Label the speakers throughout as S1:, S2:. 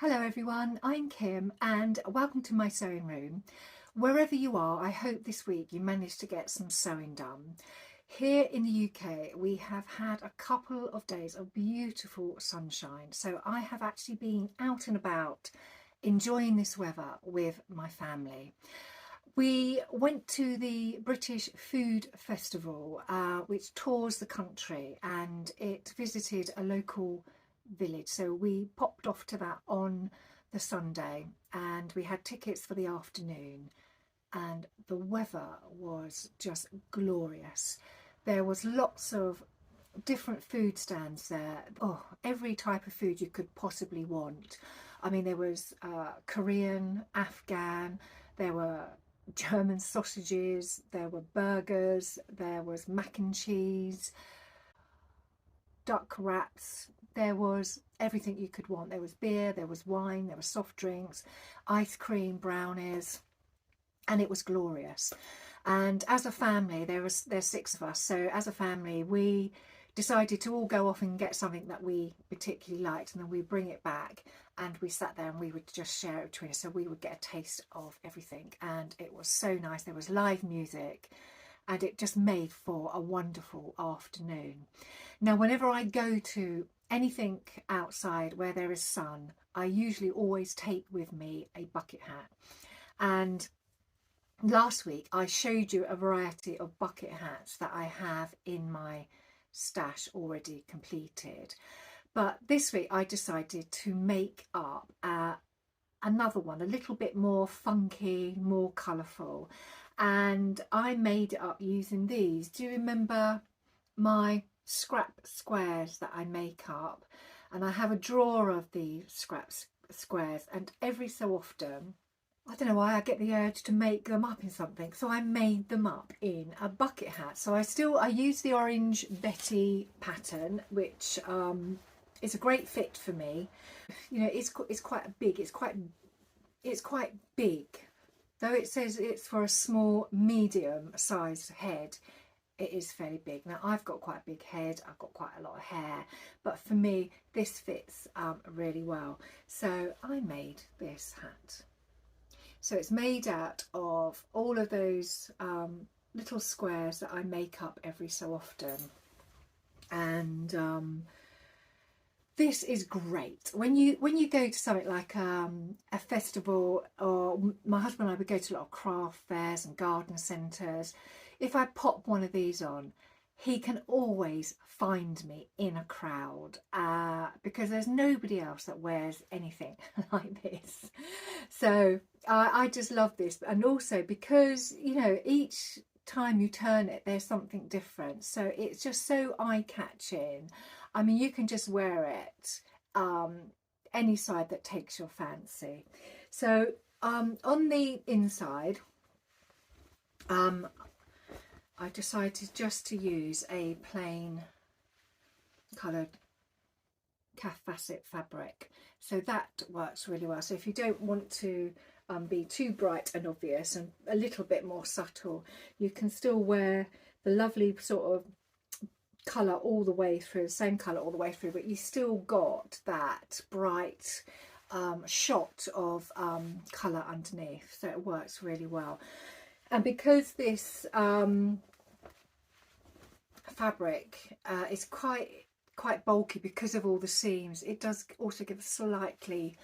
S1: Hello everyone, I'm Kim and welcome to my sewing room. Wherever you are, I hope this week you managed to get some sewing done. Here in the UK, we have had a couple of days of beautiful sunshine, so I have actually been out and about enjoying this weather with my family. We went to the British Food Festival, which tours the country, and it visited a local village. So we popped off to that on the Sunday, and we had tickets for the afternoon, and the weather was just glorious. There was lots of different food stands there. Oh, every type of food you could possibly want. I mean, there was Korean, Afghan, there were German sausages, there were burgers, there was mac and cheese, duck wraps, there was everything you could want. There was beer, there was wine, there were soft drinks, ice cream, brownies, and it was glorious. And as a family, there's 6 of us, so as a family we decided to all go off and get something that we particularly liked, and then we bring it back and we sat there and we would just share it between us, so we would get a taste of everything, and it was so nice. There was live music and it just made for a wonderful afternoon. Now, whenever I go to anything outside where there is sun, I usually always take with me a bucket hat. And last week I showed you a variety of bucket hats that I have in my stash already completed, but this week I decided to make up another one, a little bit more funky, more colourful, and I made it up using these. Do you remember my scrap squares that I make up? And I have a drawer of the scrap squares, and every so often, I don't know why, I get the urge to make them up in something, so I made them up in a bucket hat. So I use the orange Bettie pattern, which is a great fit for me. You know, it's quite big. It's quite big, though it says it's for a small medium sized head. It is fairly big. Now, I've got quite a big head, I've got quite a lot of hair, but for me this fits really well, so I made this hat. So it's made out of all of those little squares that I make up every so often, and this is great when you go to something like a festival, or my husband and I would go to a lot of craft fairs and garden centres. If I pop one of these on, he can always find me in a crowd because there's nobody else that wears anything like this. So I just love this, and also because, you know, each time you turn it there's something different, so it's just so eye-catching. I mean, you can just wear it any side that takes your fancy. So on the inside, I decided just to use a plain coloured Kaffe Fassett fabric, so that works really well. So if you don't want to be too bright and obvious and a little bit more subtle, you can still wear the lovely sort of colour all the way through, the same colour all the way through, but you still got that bright shot of colour underneath, so it works really well. And because this fabric is quite bulky because of all the seams, it does also give a slightly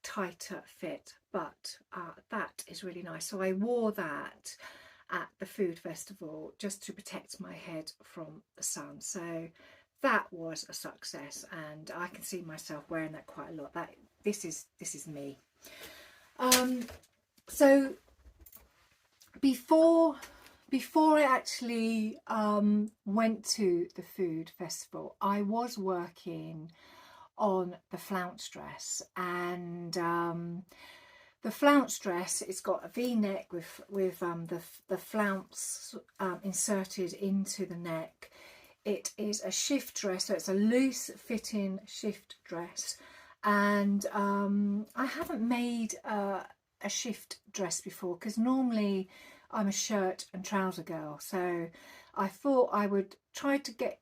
S1: tighter fit, but that is really nice. So I wore that at the food festival just to protect my head from the sun, so that was a success, and I can see myself wearing that quite a lot. This is me. So before I actually went to the food festival, I was working on the flounce dress, and the flounce dress, it's got a V-neck with the flounce inserted into the neck. It is a shift dress, so it's a loose fitting shift dress, and I haven't made a shift dress before because normally I'm a shirt and trouser girl, so I thought I would try to get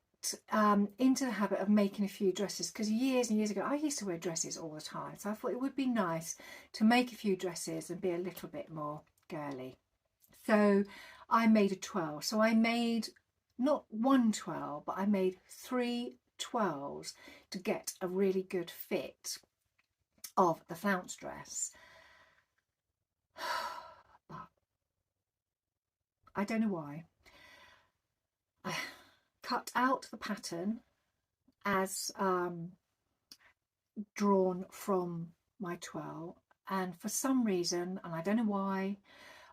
S1: into the habit of making a few dresses, because years and years ago I used to wear dresses all the time, so I thought it would be nice to make a few dresses and be a little bit more girly. So I made a twirl. So I made not one twirl, but I made 3 twirls to get a really good fit of the flounce dress. But I don't know why. I cut out the pattern as drawn from my twirl, and for some reason, and I don't know why,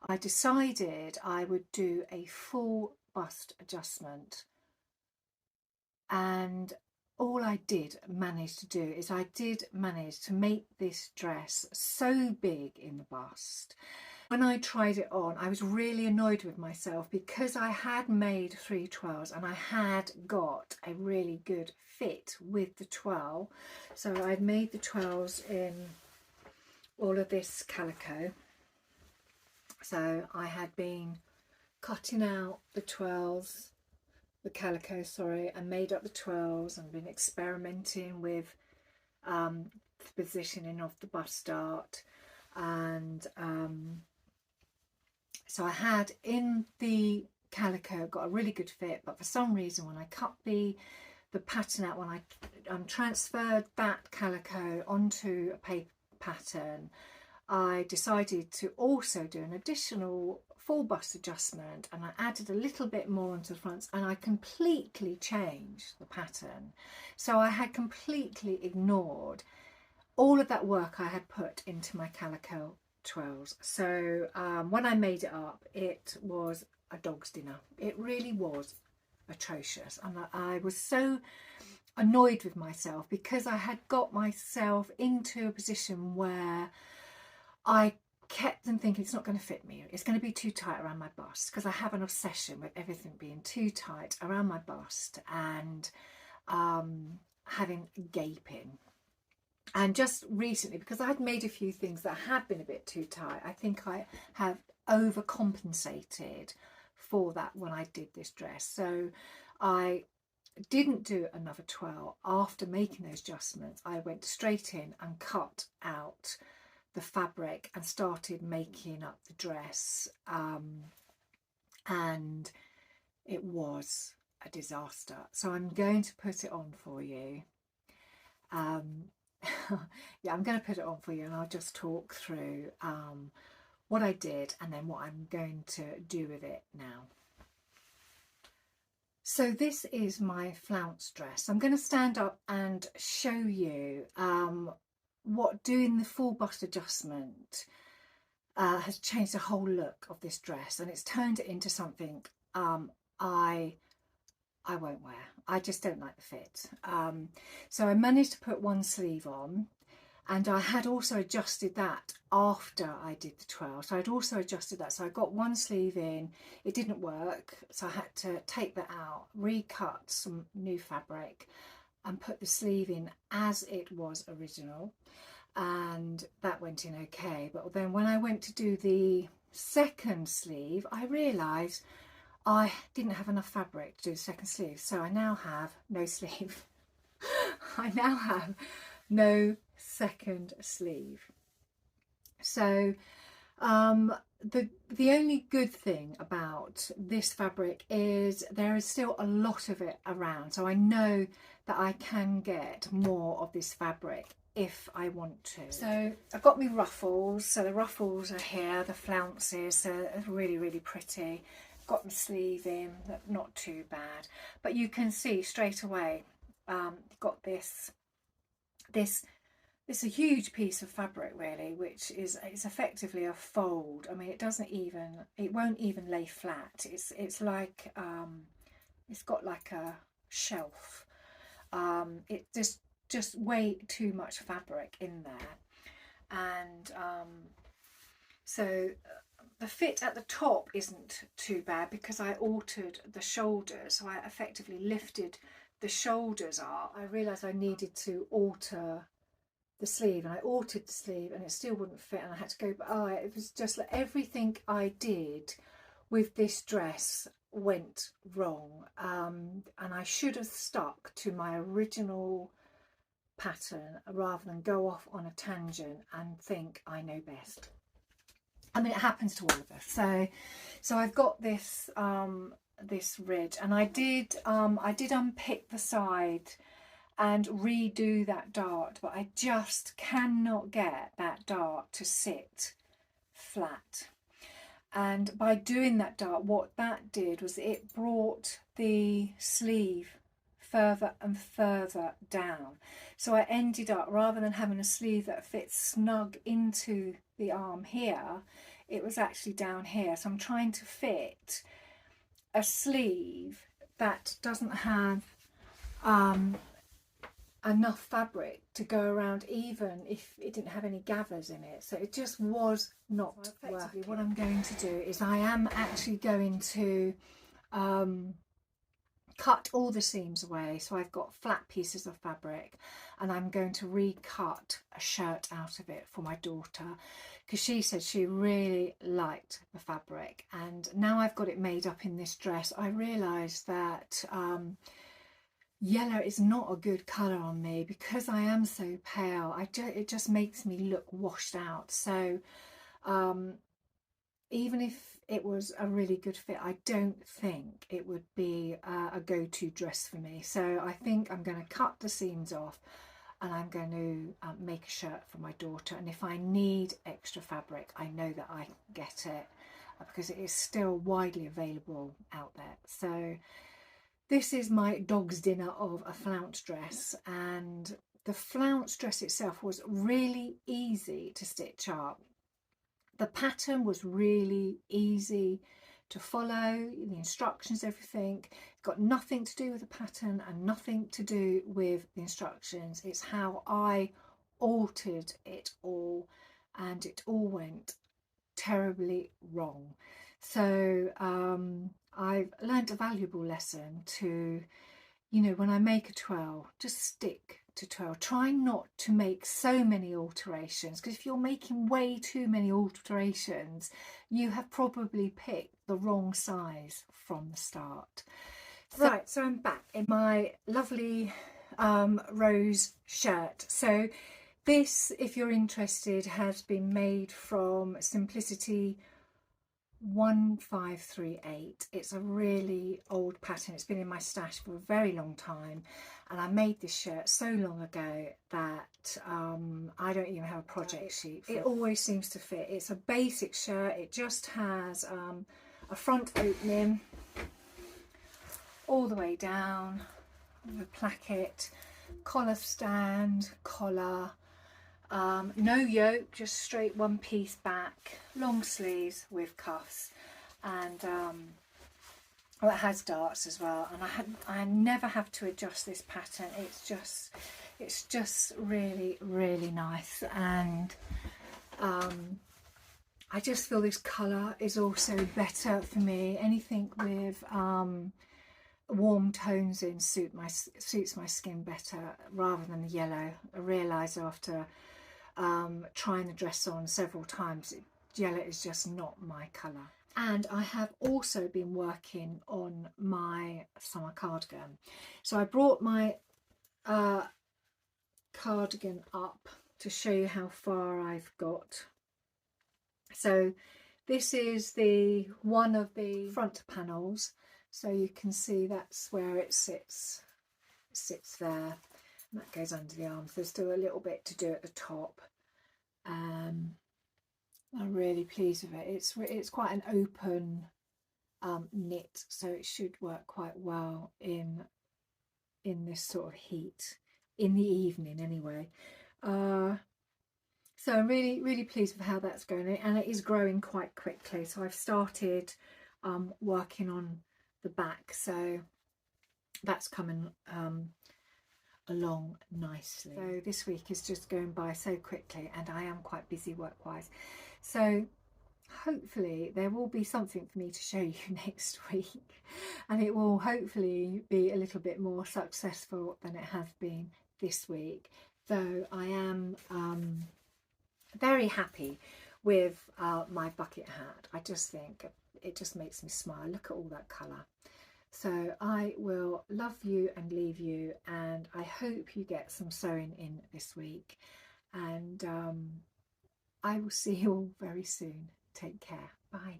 S1: I decided I would do a full bust adjustment, and all I did manage to do is I did manage to make this dress so big in the bust. When I tried it on, I was really annoyed with myself because I had made 3 twirls and I had got a really good fit with the twirl. So I'd made the twirls in all of this calico. So I had been cutting out the twirls, the calico, sorry, and made up the twirls and been experimenting with the positioning of the bust dart. And so I had in the calico got a really good fit, but for some reason when I cut the pattern out, when I transferred that calico onto a paper pattern, I decided to also do an additional full bust adjustment, and I added a little bit more onto the front, and I completely changed the pattern. So I had completely ignored all of that work I had put into my calico twirls. So when I made it up, it was a dog's dinner. It really was atrocious, and I was so annoyed with myself because I had got myself into a position where I kept on thinking it's not going to fit me, it's going to be too tight around my bust, because I have an obsession with everything being too tight around my bust and having gaping. And just recently, because I'd made a few things that had been a bit too tight, I think I have overcompensated for that when I did this dress. So I didn't do another twirl after making those adjustments. I went straight in and cut out the fabric and started making up the dress, and it was a disaster. So I'm going to put it on for you. Yeah, I'm going to put it on for you, and I'll just talk through what I did and then what I'm going to do with it now. So this is my flounce dress. I'm going to stand up and show you what doing the full bust adjustment has changed the whole look of this dress, and it's turned it into something I won't wear. I just don't like the fit. So I managed to put one sleeve on, and I had also adjusted that after I did the twirl. So I'd also adjusted that. So I got one sleeve in, it didn't work, so I had to take that out, recut some new fabric and put the sleeve in as it was original, and that went in okay. But then when I went to do the second sleeve, I realised I didn't have enough fabric to do the second sleeve, so I now have no sleeve. I now have no second sleeve. So the only good thing about this fabric is there is still a lot of it around, so I know that I can get more of this fabric if I want to. So I've got my ruffles, so the ruffles are here, the flounces, they're really, really pretty. Got my sleeve in, not too bad, but you can see straight away got this a huge piece of fabric really, which is effectively a fold. I mean, it won't even lay flat. It's like it's got like a shelf. It just way too much fabric in there, and so the fit at the top isn't too bad because I altered the shoulders, so I effectively lifted the shoulders up. I realised I needed to alter the sleeve, and I altered the sleeve and it still wouldn't fit, and I had to go, it was just like everything I did with this dress went wrong, and I should have stuck to my original pattern rather than go off on a tangent and think I know best. I mean, it happens to all of us. So I've got this this ridge, and I did unpick the side and redo that dart, but I just cannot get that dart to sit flat. And by doing that dart, what that did was it brought the sleeve further and further down. So I ended up, rather than having a sleeve that fits snug into the arm here, it was actually down here. So I'm trying to fit a sleeve that doesn't have enough fabric to go around, even if it didn't have any gathers in it. So it just was not working. What I'm going to do is I am actually going to cut all the seams away. So I've got flat pieces of fabric, and I'm going to recut a shirt out of it for my daughter, because she said she really liked the fabric. And now I've got it made up in this dress, I realised that yellow is not a good colour on me because I am so pale. It just makes me look washed out. So even if it was a really good fit, I don't think it would be a go-to dress for me. So I think I'm going to cut the seams off, and I'm going to make a shirt for my daughter. And if I need extra fabric, I know that I can get it, because it is still widely available out there. So this is my dog's dinner of a flounce dress, and the flounce dress itself was really easy to stitch up. The pattern was really easy to follow, the instructions, everything. It's got nothing to do with the pattern and nothing to do with the instructions. It's how I altered it all, and it all went terribly wrong. So I've learned a valuable lesson to, you know, when I make a twirl, just stick to twirl. Try not to make so many alterations, because if you're making way too many alterations, you have probably picked the wrong size from the start. Right, so I'm back in my lovely rose shirt. So this, if you're interested, has been made from Simplicity 1538. It's a really old pattern. It's been in my stash for a very long time, and I made this shirt so long ago that I don't even have a project sheet. It always seems to fit. It's a basic shirt. It just has a front opening all the way down with a placket, collar stand, collar, no yoke, just straight one piece back, long sleeves with cuffs, and well, it has darts as well. And I never have to adjust this pattern. It's just really, really nice. And I just feel this colour is also better for me. Anything with warm tones in suits my skin better rather than the yellow. I realise after trying the dress on several times, yellow is just not my colour. And I have also been working on my summer cardigan. So I brought my cardigan up to show you how far I've got. So this is one of the front panels, so you can see that's where it sits. It sits there, and that goes under the arms. There's still a little bit to do at the top. I'm really pleased with it. It's quite an open knit, so it should work quite well in this sort of heat in the evening anyway. So I'm really, really pleased with how that's going, and it is growing quite quickly. So I've started working on the back, so that's coming along nicely. So this week is just going by so quickly, and I am quite busy work-wise. So hopefully there will be something for me to show you next week, and it will hopefully be a little bit more successful than it has been this week, though I am very happy with my bucket hat. I just think it just makes me smile. Look at all that colour. So I will love you and leave you, and I hope you get some sewing in this week, and I will see you all very soon. Take care. Bye.